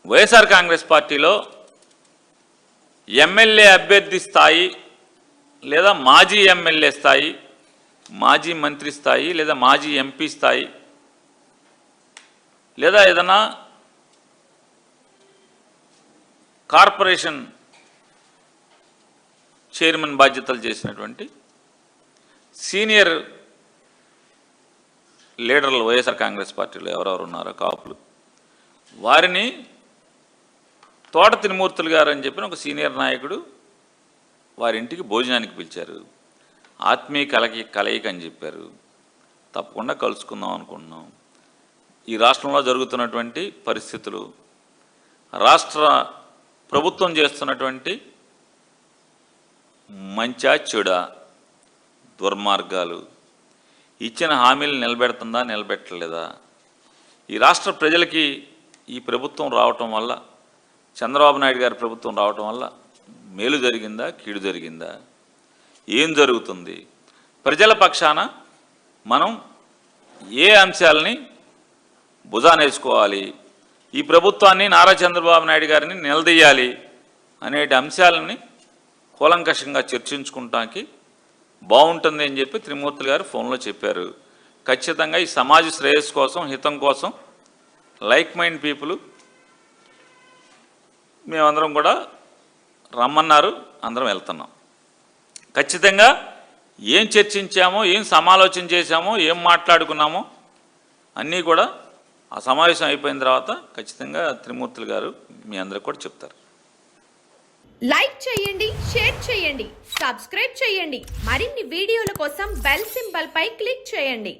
వైఎస్ఆర్ కాంగ్రెస్ పార్టీలో ఎమ్మెల్యే అభ్యర్థి స్థాయి లేదా మాజీ ఎమ్మెల్యే స్థాయి, మాజీ మంత్రి స్థాయి లేదా మాజీ ఎంపీ స్థాయి లేదా ఏదైనా కార్పొరేషన్ చైర్మన్ బాధ్యతలు చేసినటువంటి సీనియర్ లీడర్లు వైఎస్ఆర్ కాంగ్రెస్ పార్టీలో ఎవరెవరు ఉన్నారో కాపులు, వారిని తోట తిరుమూర్తులు గారు అని చెప్పిన ఒక సీనియర్ నాయకుడు వారి ఇంటికి భోజనానికి పిలిచారు. ఆత్మీయ కలయిక అని చెప్పారు. తప్పకుండా కలుసుకుందాం అనుకుంటున్నాం. ఈ రాష్ట్రంలో జరుగుతున్నటువంటి పరిస్థితులు, రాష్ట్ర ప్రభుత్వం చేస్తున్నటువంటి మంచా చెడా, దుర్మార్గాలు, ఇచ్చిన హామీలు నిలబెడుతుందా నిలబెట్టలేదా, ఈ రాష్ట్ర ప్రజలకి ఈ ప్రభుత్వం రావటం వల్ల, చంద్రబాబు నాయుడు గారి ప్రభుత్వం రావటం వల్ల మేలు జరిగిందా కీడు జరిగిందా, ఏం జరుగుతుంది, ప్రజల పక్షాన మనం ఏ అంశాలని భుజానేసుకోవాలి, ఈ ప్రభుత్వాన్ని నారా చంద్రబాబు నాయుడు గారిని నిలదీయాలి అనేటి అంశాలని కూలంకషంగా చర్చించుకుంటానికి బాగుంటుంది అని చెప్పి త్రిమూర్తులు గారు ఫోన్లో చెప్పారు. ఖచ్చితంగా ఈ సమాజ శ్రేయస్సు కోసం, హితం కోసం లైక్ మైండ్ పీపుల్ మేమందరం కూడా రమ్మన్నారు. అందరం వెళ్తున్నాం. ఖచ్చితంగా ఏం చర్చించామో, ఏం సమాలోచన చేశామో, ఏం మాట్లాడుకున్నామో అన్నీ కూడా ఆ సమావేశం అయిపోయిన తర్వాత ఖచ్చితంగా త్రిమూర్తులు గారు మీ అందరికి కూడా చెప్తారు. లైక్ చేయండి, షేర్ చేయండి, సబ్స్క్రైబ్ చేయండి. మరిన్ని వీడియోల కోసం బెల్ సింబల్ పై క్లిక్ చేయండి.